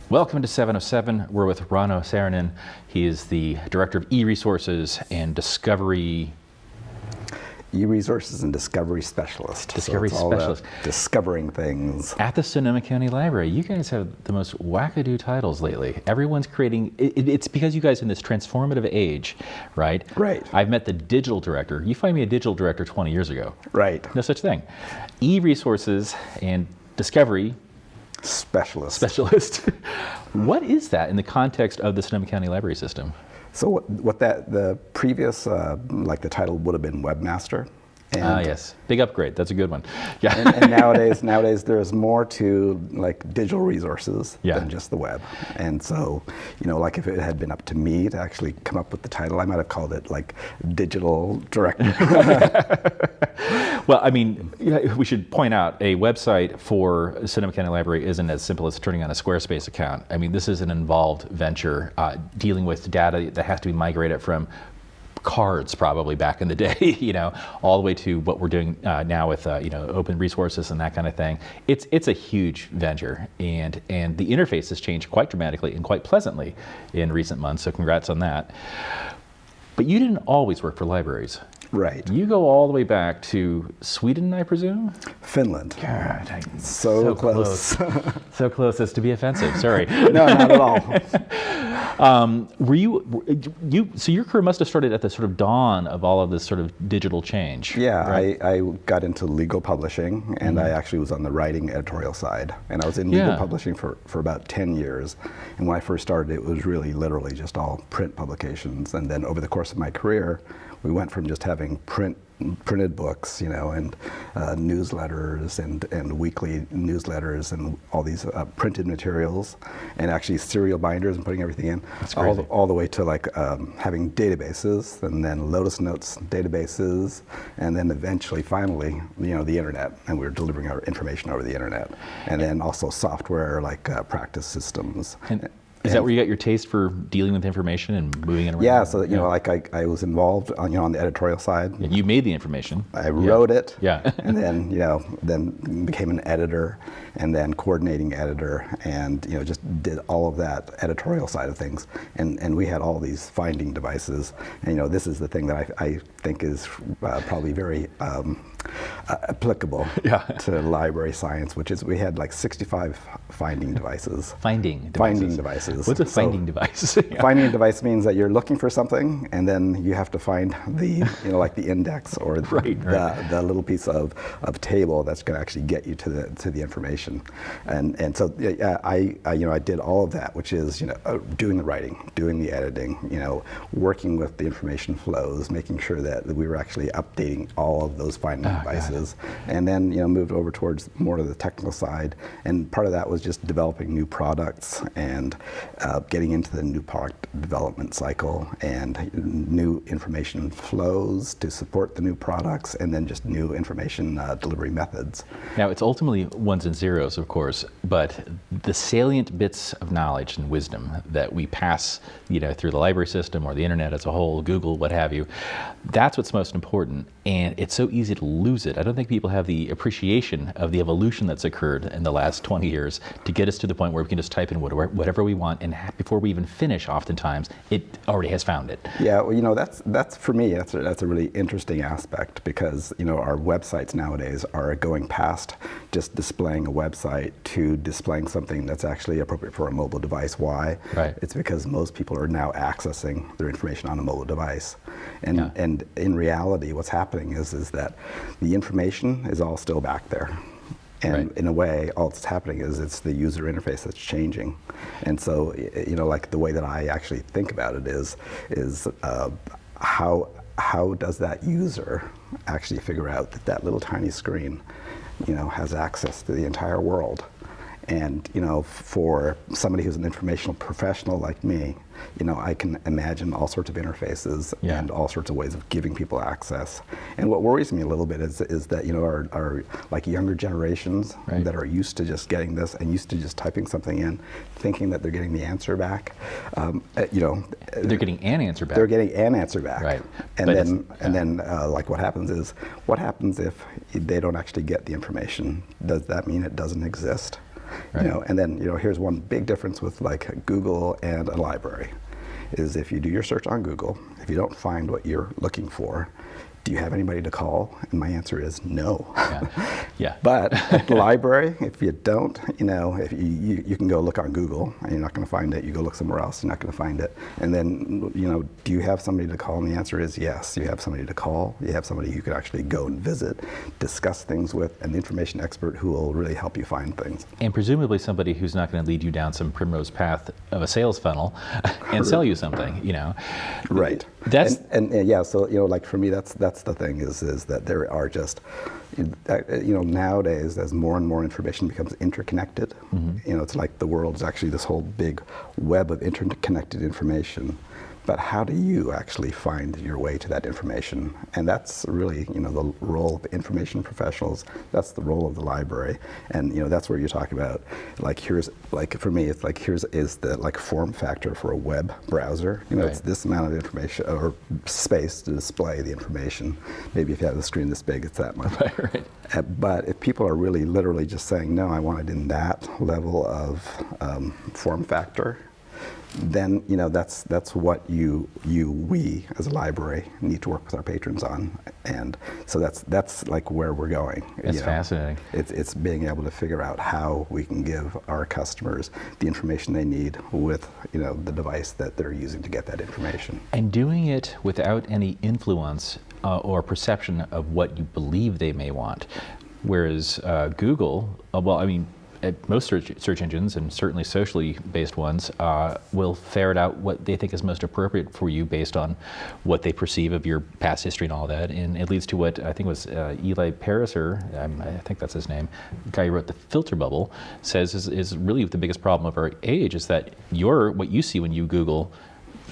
Welcome to 707. We're with Rauno Saarinen. He is the Director of E-Resources and Discovery. E-Resources and Discovery Specialist. Discovery Specialist. Discovering things. At the Sonoma County Library. You guys have the most wackadoo titles lately. Everyone's creating, it's because you guys are in this transformative age, right? Right. I've met the digital director. You find me a digital director 20 years ago. Right. No such thing. E-Resources and Discovery Specialist. What is that in the context of the Sonoma County Library System? So the previous, like the title would have been Webmaster. Yes, big upgrade. That's a good one. Yeah. And nowadays there's more to like digital resources than just the web. And so, like if it had been up to me to actually come up with the title, I might have called it like Digital Director. Well, I mean, we should point out a website for Sonoma County Library isn't as simple as turning on a Squarespace account. I mean, this is an involved venture dealing with data that has to be migrated from cards probably back in the day, all the way to what we're doing now with open resources and that kind of thing. It's a huge venture, and the interface has changed quite dramatically and quite pleasantly in recent months. So congrats on that. But you didn't always work for libraries. Right. You go all the way back to Sweden, I presume? So close. So close as to be offensive. Sorry. No, not at all. So your career must have started at the sort of dawn of all of this sort of digital change. Yeah, right? I got into legal publishing, and I actually was on the writing editorial side. And I was in legal publishing for about 10 years. And when I first started, it was really literally just all print publications. And then over the course of my career, we went from just having printed books, and newsletters and weekly newsletters and all these printed materials, and actually serial binders and putting everything in, all the way to like having databases, and then Lotus Notes databases, and then eventually, finally, the internet, and we were delivering our information over the internet, and then also software like practice systems. Is that where you got your taste for dealing with information and moving it around? Yeah, so like I was involved on the editorial side. You made the information. I wrote it. Yeah. And then then became an editor, and then coordinating editor, and just did all of that editorial side of things. And we had all these finding devices. And this is the thing that I think is probably very applicable to library science, which is we had like 65 finding devices. Finding devices. What's a finding device? Finding device means that you're looking for something, and then you have to find the, like the index or the little piece of table that's going to actually get you to the information. And so I did all of that, which is doing the writing, doing the editing, working with the information flows, making sure that we were actually updating all of those finding devices, and then moved over towards more of the technical side. And part of that was just developing new products and getting into the new product development cycle and new information flows to support the new products, and then just new information delivery methods. Now, it's ultimately ones and zeros, of course, but the salient bits of knowledge and wisdom that we pass, through the library system or the internet as a whole, Google, what have you, that's what's most important. And it's so easy to lose it. I don't think people have the appreciation of the evolution that's occurred in the last 20 years to get us to the point where we can just type in whatever we want, and before we even finish, oftentimes, it already has found it. Yeah, well, that's for me, that's a really interesting aspect, because our websites nowadays are going past just displaying a website to displaying something that's actually appropriate for a mobile device. Why? Right. It's because most people are now accessing their information on a mobile device, and in reality, what's happening is that the information is all still back there. And in a way, all that's happening is it's the user interface that's changing. And so, like the way that I actually think about it is how does that user actually figure out that little tiny screen, has access to the entire world? And for somebody who's an informational professional like me, I can imagine all sorts of interfaces and all sorts of ways of giving people access. And what worries me a little bit is that our like younger generations that are used to just getting this and used to just typing something in, thinking that they're getting the answer back. They're getting an answer back. They're getting an answer back. Right. And then like what happens if they don't actually get the information? Does that mean it doesn't exist? Right. And then here's one big difference with like Google and a library is if you do your search on Google, if you don't find what you're looking for, do you have anybody to call? And my answer is no. Yeah. But at the library, if you don't, if you can go look on Google and you're not going to find it, you go look somewhere else, you're not going to find it. And then, do you have somebody to call? And the answer is yes. You have somebody to call. You have somebody you can actually go and visit, discuss things with, an information expert who will really help you find things. And presumably somebody who's not going to lead you down some primrose path of a sales funnel and sell you something, Right. That's and yeah, so like for me, that's the thing is that there are just nowadays as more and more information becomes interconnected, it's like the world is actually this whole big web of interconnected information. But how do you actually find your way to that information? And that's really, the role of information professionals. That's the role of the library. And, that's where you talk about, like, here's, like, for me, it's like, is the, like, form factor for a web browser. It's this amount of information, or space to display the information. Maybe if you have the screen this big, it's that much. Right. But if people are really literally just saying, no, I want it in that level of form factor, then that's what we as a library need to work with our patrons on, and so that's like where we're going. It's fascinating. It's being able to figure out how we can give our customers the information they need with the device that they're using to get that information, and doing it without any influence or perception of what you believe they may want. Whereas Google, most search engines, and certainly socially based ones, will ferret out what they think is most appropriate for you based on what they perceive of your past history and all that. And it leads to what I think was Eli Pariser, I think that's his name, the guy who wrote The Filter Bubble, says is really the biggest problem of our age is that what you see when you Google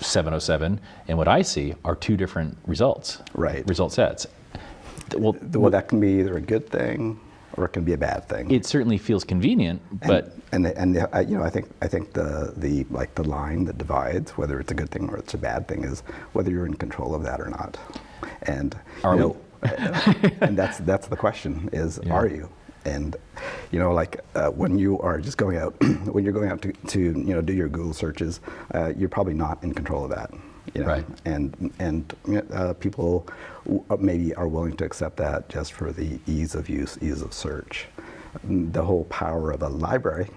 707 and what I see are two different results. Right. Result sets. Well, that can be either a good thing or it can be a bad thing. It certainly feels convenient, but I think the line that divides whether it's a good thing or it's a bad thing is whether you're in control of that or not. And and that's the question is, are you? And when you are just going out, when you're going out to do your Google searches, you're probably not in control of that. Right. And people maybe are willing to accept that just for the ease of use, ease of search. The whole power of a library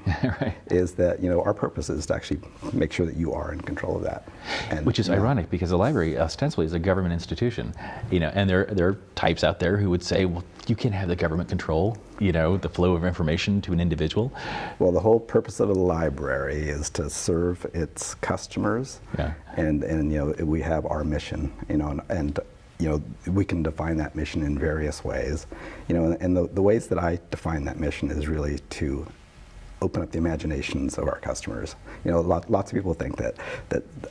is that our purpose is to actually make sure that you are in control of that. And, which is ironic because the library ostensibly is a government institution, and there are types out there who would say, well, you can't have the government control, the flow of information to an individual. Well, the whole purpose of a library is to serve its customers, and we have our mission, and we can define that mission in various ways, and the ways that I define that mission is really to open up the imaginations of our customers. Lots of people think that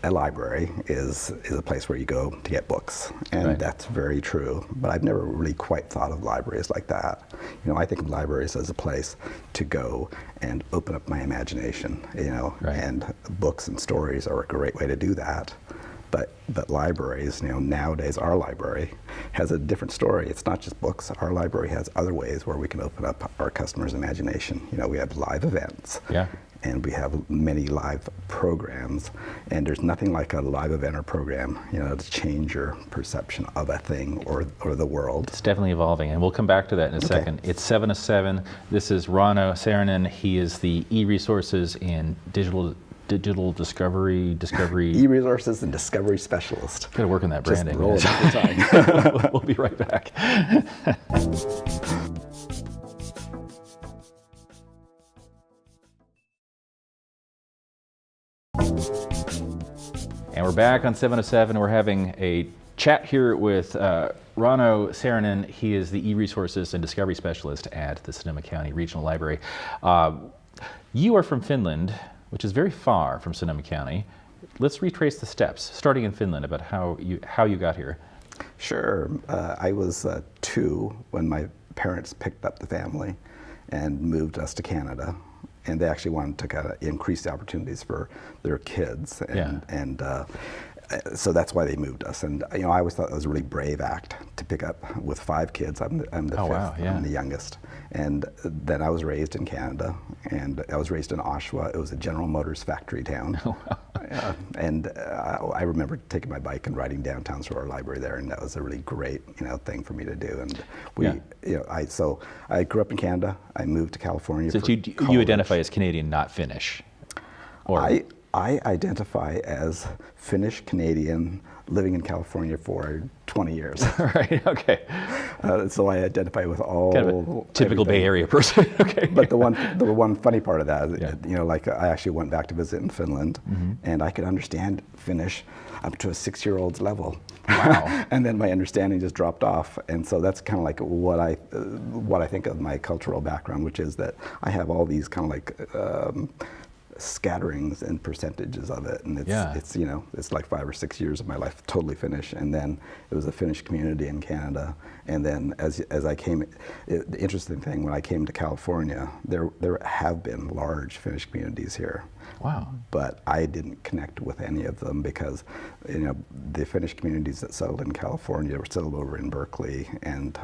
a library is a place where you go to get books, and that's very true, but I've never really quite thought of libraries like that. I think of libraries as a place to go and open up my imagination, and books and stories are a great way to do that. But libraries, nowadays our library has a different story. It's not just books. Our library has other ways where we can open up our customers' imagination. We have live events. And we have many live programs, and there's nothing like a live event or program, to change your perception of a thing or the world. It's definitely evolving, and we'll come back to that in a second. It's 7:07. This is Rauno Saarinen. He is the e-resources and digital discovery e-resources and discovery specialist. Got to work on that branding. Just roll it every time. We'll be right back. And we're back on 707. We're having a chat here with Rauno Saarinen. He is the e-resources and discovery specialist at the Sonoma County Regional Library. You are from Finland, which is very far from Sonoma County. Let's retrace the steps, starting in Finland, about how you got here. Sure. I was 2 when my parents picked up the family and moved us to Canada. And they actually wanted to kind of increase the opportunities for their kids. And so that's why they moved us. And I always thought it was a really brave act to pick up with 5 kids. I'm the fifth. Wow, yeah. I'm the youngest. And then I was raised in Canada, and I was raised in Oshawa. It was a General Motors factory town. Oh, wow. And I remember taking my bike and riding downtown to our library there, and that was a really great, thing for me to do. And I grew up in Canada. I moved to California. So you identify as Canadian, not Finnish, or I identify as Finnish Canadian living in California for 20 years. Right. Okay. So I identify with all kind of a typical everything. Bay Area person. Okay. But the one funny part of that, I actually went back to visit in Finland, and I could understand Finnish up to a 6-year-old's level. Wow. And then my understanding just dropped off, and so that's kind of like what I think of my cultural background, which is that I have all these kind of like scatterings and percentages of it, and it's like 5 or 6 years of my life totally Finnish, and then it was a Finnish community in Canada, and then as I came, the interesting thing, when I came to California, there have been large Finnish communities here. Wow. But I didn't connect with any of them because the Finnish communities that settled in California were settled over in Berkeley, and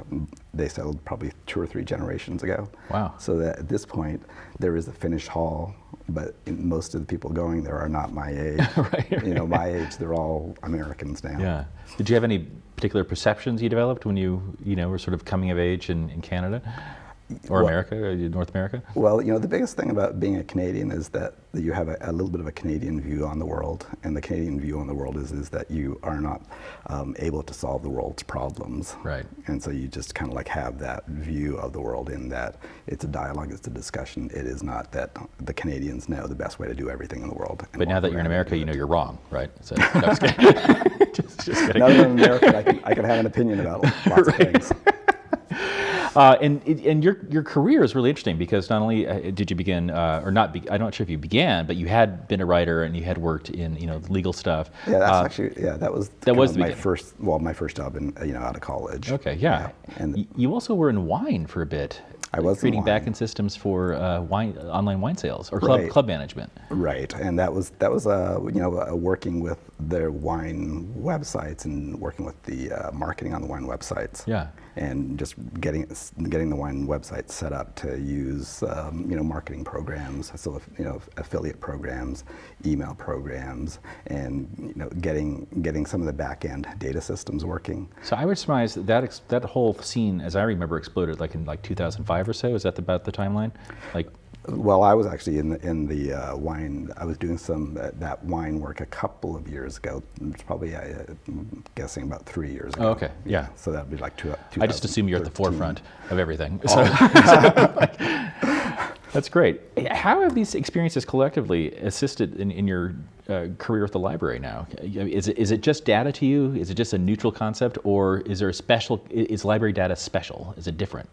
they settled probably 2 or 3 generations ago. Wow. So that at this point there is a Finnish hall, but most of the people going there are not my age. Right. My age, they're all Americans now. Yeah. Did you have any particular perceptions you developed when you were sort of coming of age in Canada? Or America, or North America? Well, the biggest thing about being a Canadian is that you have a little bit of a Canadian view on the world, and the Canadian view on the world is that you are not able to solve the world's problems. Right. And so you just kind of like have that view of the world in that it's a dialogue, it's a discussion. It is not that the Canadians know the best way to do everything in the world. But now that you're in America, you're wrong, right? So, no, just kidding. just kidding. Now that I'm in America, I can have an opinion about lots of things. And your career is really interesting because not only did you begin, I'm not sure if you began, but you had been a writer and you had worked in legal stuff. Yeah, that was my first job in out of college. Okay, yeah. And you also were in wine for a bit. I was creating back-end systems for online wine sales or club management. Right, and that was working with their wine websites and working with the marketing on the wine websites. Yeah. And just getting the wine website set up to use marketing programs, so affiliate programs, email programs, and getting some of the back-end data systems working. So I would surmise that whole scene, as I remember, exploded in 2005 or so. Is that about the timeline? Well, I was actually in the wine. I was doing some that wine work a couple of years ago. It's probably, I'm guessing, about 3 years ago. Oh, okay, yeah. So that'd be like 2013. I just assume you're at the forefront of everything. So, that's great. How have these experiences collectively assisted in your career at the library now? Is it just data to you? Is it just a neutral concept, or is there is library data special? Is it different?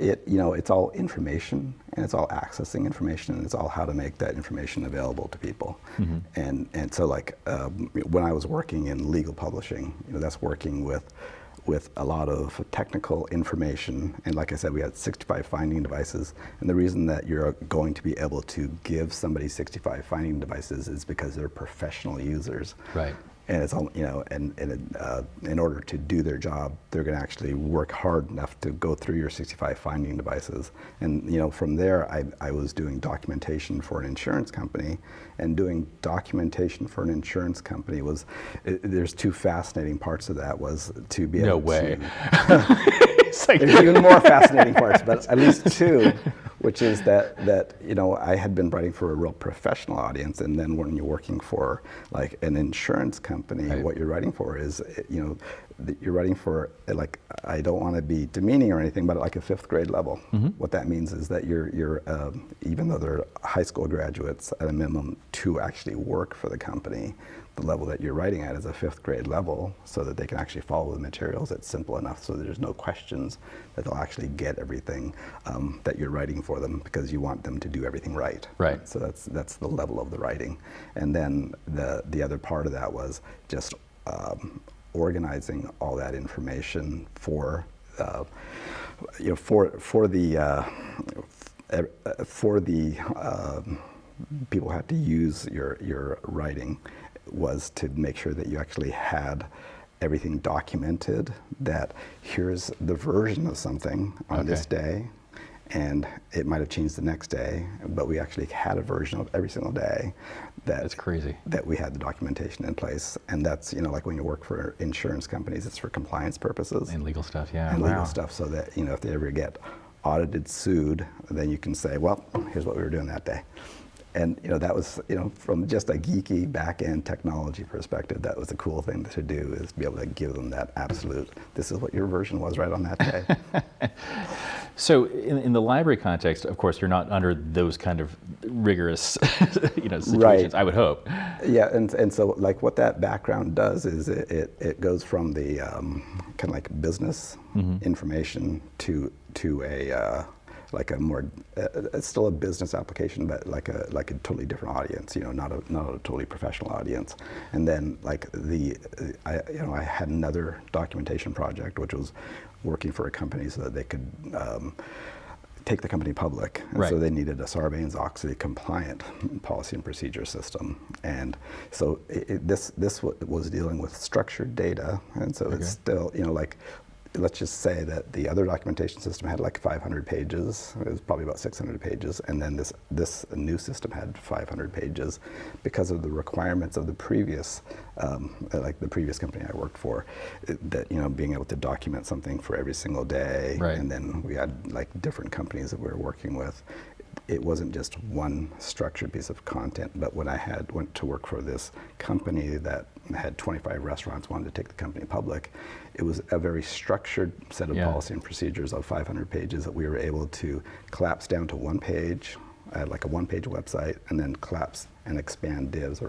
It's all information, and it's all accessing information, and it's all how to make that information available to people. Mm-hmm. And so when I was working in legal publishing, that's working with a lot of technical information. And like I said, we had 65 finding devices. And the reason that you're going to be able to give somebody 65 finding devices is because they're professional users. Right. And it's all, in order to do their job, they're going to actually work hard enough to go through your 65 finding devices. And from there, I was doing documentation for an insurance company, and doing documentation for an insurance company there's 2 fascinating parts of that. Was to be able No way. There's even more fascinating parts, but at least 2, which is that I had been writing for a real professional audience, and then when you're working for an insurance company, right, what you're writing for is you're writing for I don't want to be demeaning or anything, but a 5th grade level. Mm-hmm. What that means is that you're even though they're high school graduates at a minimum to actually work for the company, the level that you're writing at is a 5th grade level, so that they can actually follow the materials. It's simple enough so that there's no questions, that they'll actually get everything that you're writing for them, because you want them to do everything right. Right. So that's the level of the writing. And then the other part of that was just organizing all that information for people who have to use your writing, was to make sure that you actually had everything documented, that here's the version of something on this day, and it might have changed the next day, but we actually had a version of every single day. That's crazy. That we had the documentation in place. And that's, like when you work for insurance companies, it's for compliance purposes. And legal stuff, yeah. And legal stuff, so that, if they ever get audited, sued, then you can say, well, here's what we were doing that day. And that was, from just a geeky back-end technology perspective, that was a cool thing to do, is be able to give them that absolute, this is what your version was right on that day. So in the library context, of course, you're not under those kind of rigorous situations, right. I would hope. Yeah, and so like what that background does is it goes from the kind of like business information to a like a more, it's still a business application, but like a totally different audience, not a totally professional audience. And then like I had another documentation project, which was working for a company so that they could take the company public. And so they needed a Sarbanes-Oxley compliant policy and procedure system. And so this was dealing with structured data, and so it's still, like, let's just say that the other documentation system had like 500 pages. It was probably about 600 pages, and then this new system had 500 pages because of the requirements of the previous, like the previous company I worked for, that being able to document something for every single day, and then we had like different companies that we were working with. It wasn't just one structured piece of content, but when I went to work for this company that had 25 restaurants, wanted to take the company public, it was a very structured set of policy and procedures of 500 pages that we were able to collapse down to one page, like a one-page website, and then collapse and expand divs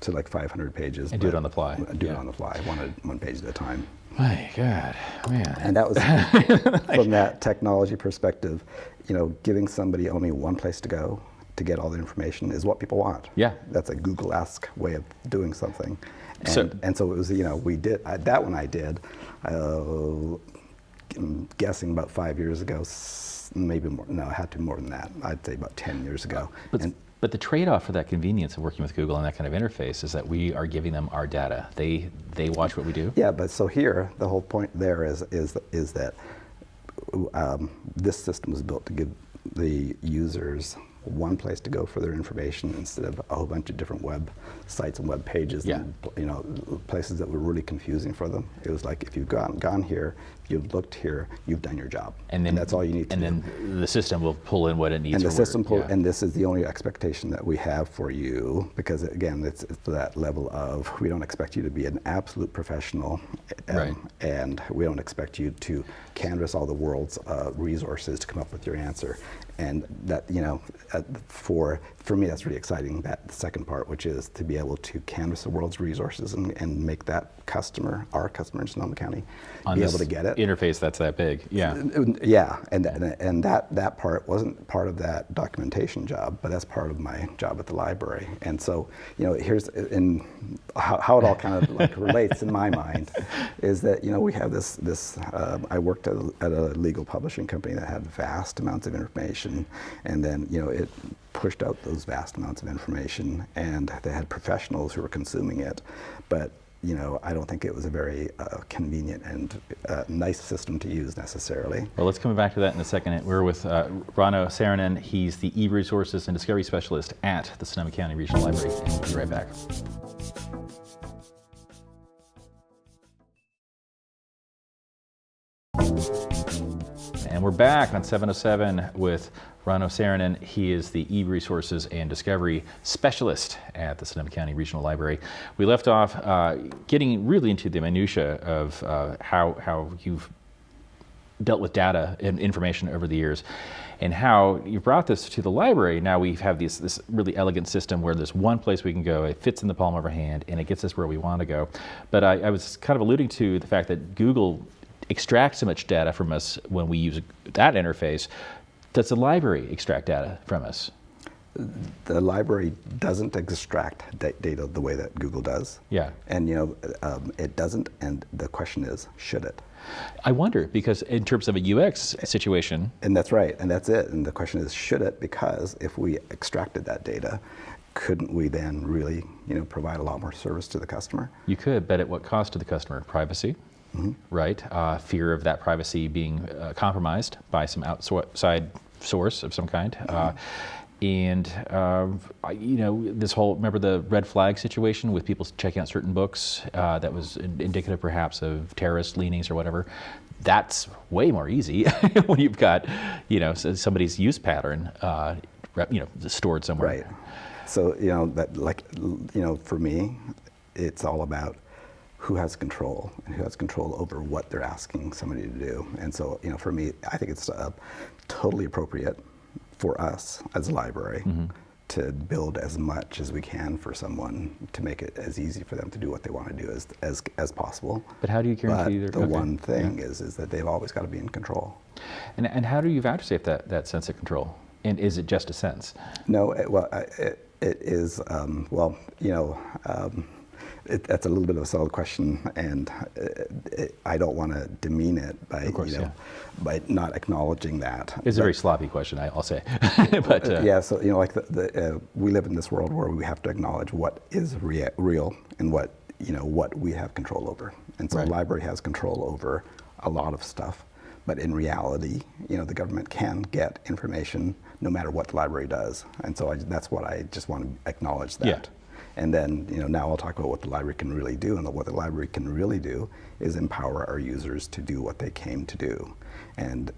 to like 500 pages. And do it on the fly. Do it on the fly, one page at a time. My God, man. And that was, from that technology perspective, giving somebody only one place to go to get all the information is what people want. Yeah. That's a Google-esque way of doing something. And so it was, we did, that one I did, I'm guessing about 5 years ago, maybe more, no, it had to be more than that. I'd say about 10 years ago. But the trade-off for that convenience of working with Google and that kind of interface is that we are giving them our data. They watch what we do. Yeah, but so here, the whole point there is that this system was built to give the users one place to go for their information instead of a whole bunch of different web sites and web pages, and, places that were really confusing for them. It was like, if you've gone here, you've looked here, you've done your job, and that's all you need to do. And then the system will pull in what it needs. And the system and this is the only expectation that we have for you, because again, it's that level of, we don't expect you to be an absolute professional, and we don't expect you to canvas all the world's resources to come up with your answer. And that, for me, that's really exciting, that second part, which is to be able to canvas the world's resources and make that customer, our customer in Sonoma County, be able to get it. Interface that's that big, Yeah, and that part wasn't part of that documentation job, but that's part of my job at the library. And so, here's how it all kind of like relates in my mind, is that, we have this I worked at a legal publishing company that had vast amounts of information, and then, it pushed out those vast amounts of information, and they had professionals who were consuming it, but I don't think it was a very convenient and nice system to use necessarily. Well, let's come back to that in a second. We're with Rauno Saarinen. He's the e-resources and discovery specialist at the Sonoma County Regional Library, and we'll be right back. And we're back on 707 with Rauno Saarinen. He is the e-resources and discovery specialist at the Sonoma County Regional Library. We left off getting really into the minutia of how you've dealt with data and information over the years, and how you brought this to the library. Now we have this really elegant system where there's one place we can go, it fits in the palm of our hand, and it gets us where we want to go. But I was kind of alluding to the fact that Google extracts so much data from us when we use that interface. Does the library extract data from us? The library doesn't extract data the way that Google does. Yeah. And it doesn't, and the question is, should it? I wonder, because in terms of a UX situation. And that's right, and that's it. And the question is, should it? Because if we extracted that data, couldn't we then really provide a lot more service to the customer? You could, but at what cost to the customer? Privacy, right? Fear of that privacy being compromised by some outside source of some kind. And this whole, remember the red flag situation with people checking out certain books that was indicative perhaps of terrorist leanings or whatever? That's way more easy when you've got, somebody's use pattern, stored somewhere. Right. So, for me, it's all about who has control and who has control over what they're asking somebody to do. And so, for me, I think it's totally appropriate for us as a library to build as much as we can for someone to make it as easy for them to do what they want to do as possible. But how do you guarantee the one thing is that they've always got to be in control. And how do you vouchsafe that sense of control? And is it just a sense? No, it is, that's a little bit of a solid question, and I don't want to demean it by by not acknowledging that. It's a very sloppy question, I'll say. But so we live in this world where we have to acknowledge what is real and what we have control over, and so the library has control over a lot of stuff. But in reality, the government can get information no matter what the library does, and so that's what I just want to acknowledge that. Yeah. And then, now I'll talk about what the library can really do, and what the library can really do is empower our users to do what they came to do. And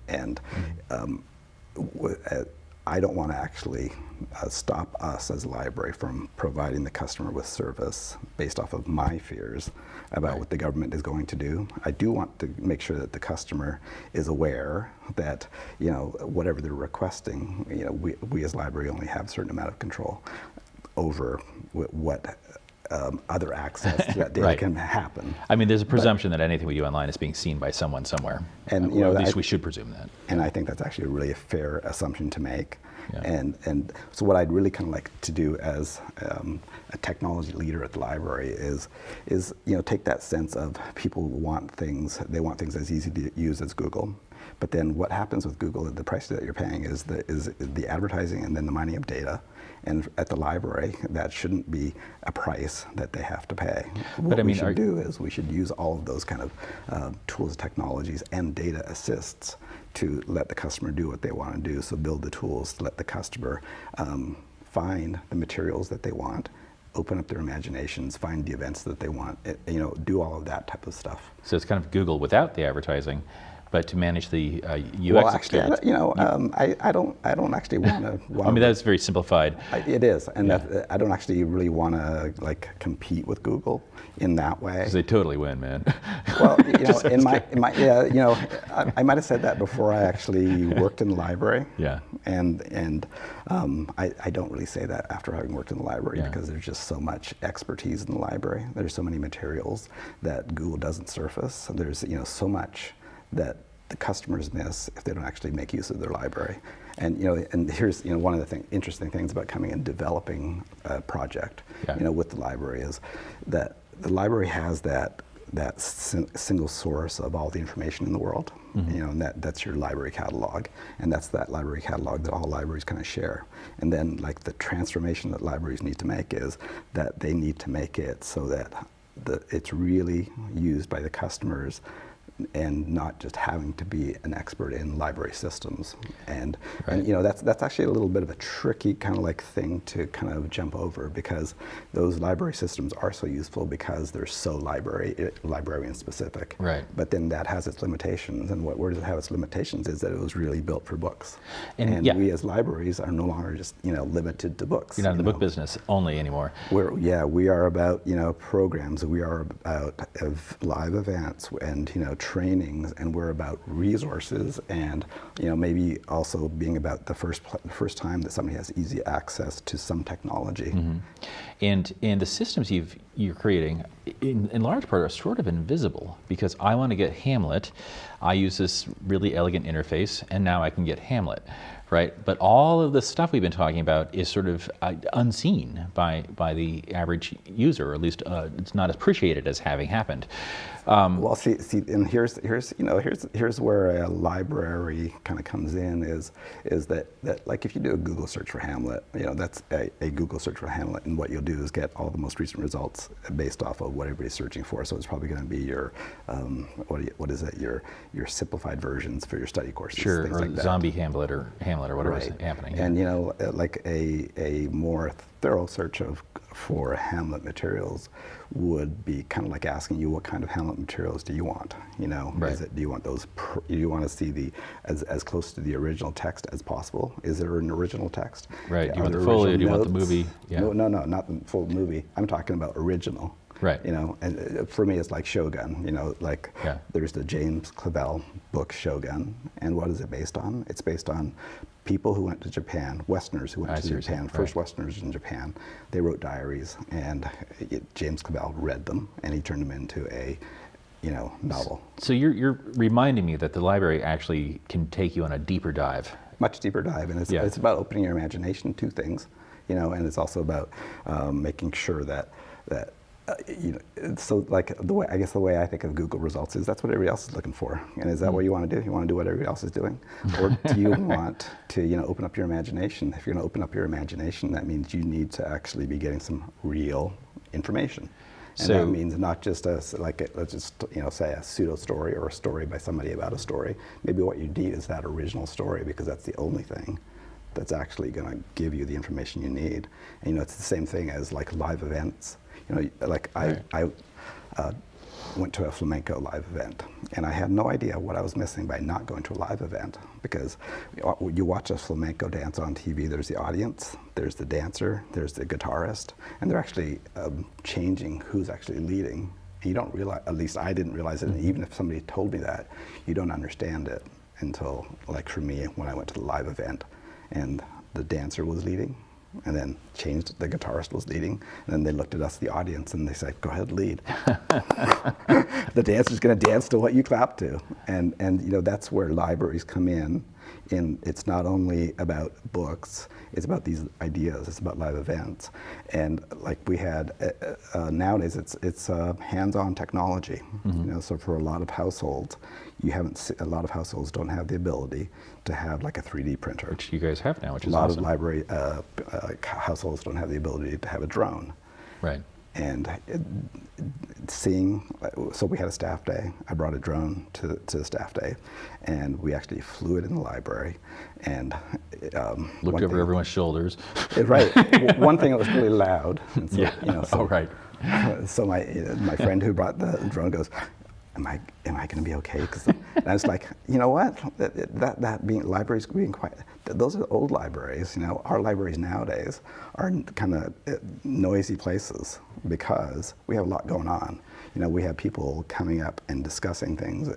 I don't want to actually stop us as a library from providing the customer with service based off of my fears about what the government is going to do. I do want to make sure that the customer is aware that, whatever they're requesting, we as a library only have a certain amount of control over what other access to that data can happen. I mean, there's a presumption that anything we do online is being seen by someone somewhere. And at least we should presume that. And I think that's actually really a fair assumption to make. Yeah. And so what I'd really kind of like to do as a technology leader at the library is take that sense of people want things, they want things as easy to use as Google. But then what happens with Google, the price that you're paying is the advertising and then the mining of data. And at the library, that shouldn't be a price that they have to pay. What we should do is we should use all of those kind of tools, technologies, and data assists to let the customer do what they want to do. So build the tools to let the customer find the materials that they want, open up their imaginations, find the events that they want, do all of that type of stuff. So it's kind of Google without the advertising. But to manage the UX well, actually, experience, I don't actually want to. I mean, that's very simplified. It is, and I don't actually really want to compete with Google in that way. Because they totally win, man. Well, I might have said that before I actually worked in the library. Yeah. And I don't really say that after having worked in the library because there's just so much expertise in the library. There's so many materials that Google doesn't surface. There's so much that the customers miss if they don't actually make use of their library. And and here's one of the interesting things about coming and developing a project with the library is that the library has that single source of all the information in the world. And that's your library catalog, and that's that library catalog that all libraries kind of share. And then the transformation that libraries need to make is that they need to make it so that it's really used by the customers and not just having to be an expert in library systems. And that's actually a little bit of a tricky kind of thing to kind of jump over, because those library systems are so useful because they're so librarian specific. Right. But then that has its limitations, and where does it have its limitations is that it was really built for books. And we as libraries are no longer just limited to books. You're not in the book business only anymore. We are about programs. We are about live events and trainings, and we're about resources, and maybe also being about the first time that somebody has easy access to some technology. Mm-hmm. And the systems you're creating, in large part, are sort of invisible, because I want to get Hamlet. I use this really elegant interface, and now I can get Hamlet, right? But all of the stuff we've been talking about is sort of unseen by the average user, or at least it's not appreciated as having happened. Well, see, and here's where a library kind of comes in, is that like if you do a Google search for Hamlet, that's a Google search for Hamlet, and what you'll do is get all the most recent results based off of what everybody's searching for. So it's probably going to be your your simplified versions for your study courses. Sure, things or like that. Zombie Hamlet or whatever Right. is happening. And like a more thorough search for Hamlet materials would be kind of like asking you, what kind of Hamlet materials do you want? Right. Do you want those? Do you want to see as close to the original text as possible? Is there an original text? Right. Do you Are want the there folio? original Do you want the notes? movie? Yeah. No, not the full movie. I'm talking about original. Right. And for me, it's like Shogun. Yeah. There's the James Clavell book Shogun, and what is it based on? It's based on people who went to Japan, Westerners who went to Japan, first Westerners in Japan. They wrote diaries, and James Clavell read them, and he turned them into a novel. So you're reminding me that the library actually can take you on a deeper dive. Much deeper dive, and it's about opening your imagination to things, and it's also about making sure that so like the way I think of Google results is that's what everybody else is looking for. And is that what you want to do? You want to do what everybody else is doing? Or do you want to open up your imagination? If you're going to open up your imagination, that means you need to actually be getting some real information. And that means not just let's just say a pseudo story or a story by somebody about a story. Maybe what you need is that original story, because that's the only thing that's actually going to give you the information you need. And it's the same thing as like live events. I went to a flamenco live event, and I had no idea what I was missing by not going to a live event, because you watch a flamenco dance on TV, there's the audience, there's the dancer, there's the guitarist, and they're actually changing who's actually leading. And you don't realize, at least I didn't realize it, and even if somebody told me that, you don't understand it until, like for me, when I went to the live event, and the dancer was leading, and then changed, the guitarist was leading, and then they looked at us, the audience, and they said, go ahead, lead. The dancer's going to dance to what you clap to. And that's where libraries come in. It's not only about books, it's about these ideas, it's about live events. And like we had, nowadays it's hands-on technology. Mm-hmm. So for a lot of households, a lot of households don't have the ability to have like a 3D printer. Which you guys have now, which is awesome. A lot awesome. of library households don't have the ability to have a drone. Right. And so we had a staff day. I brought a drone to the staff day, and we actually flew it in the library, and looked over everyone's shoulders. Right. One thing, it was really loud. And so, Oh, right. So my friend who brought the drone goes, Am I going to be okay? And I was like, you know what? That being libraries being quiet. Those are old libraries. Our libraries nowadays are kind of noisy places because we have a lot going on. We have people coming up and discussing things.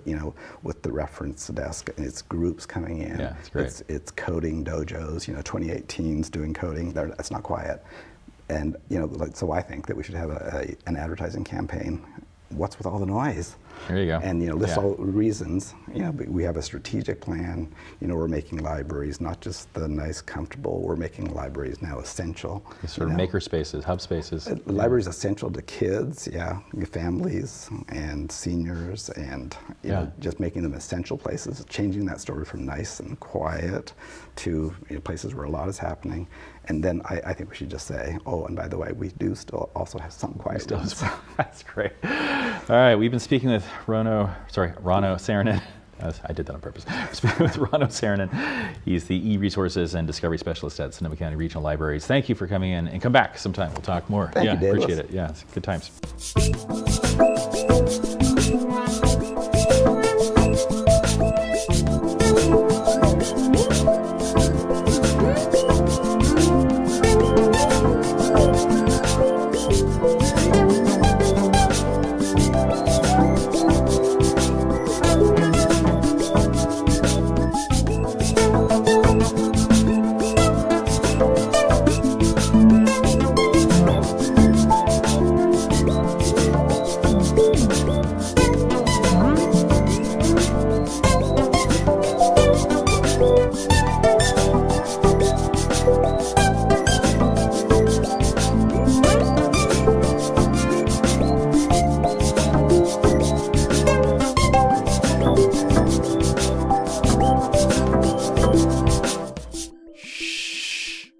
With the reference desk, and it's groups coming in. Yeah, it's great. It's coding dojos. 2018's doing coding. That's not quiet. And so I think that we should have an advertising campaign. What's with all the noise? There you go. And list all the reasons. We have a strategic plan. We're making libraries not just the nice, comfortable. We're making libraries now essential. Sort of maker spaces, hub spaces. Libraries essential to kids, families and seniors, and just making them essential places. Changing that story from nice and quiet to places where a lot is happening. And then I think we should just say, oh, and by the way, we do still also have some quiet rooms. That's great. All right, we've been speaking with Rauno Saarinen. I did that on purpose. Speaking with Rauno Saarinen. He's the e-resources and discovery specialist at Sonoma County Regional Libraries. Thank you for coming in, and come back sometime. We'll talk more. Thank you, Daedalus. Appreciate it. Yeah, it's good times.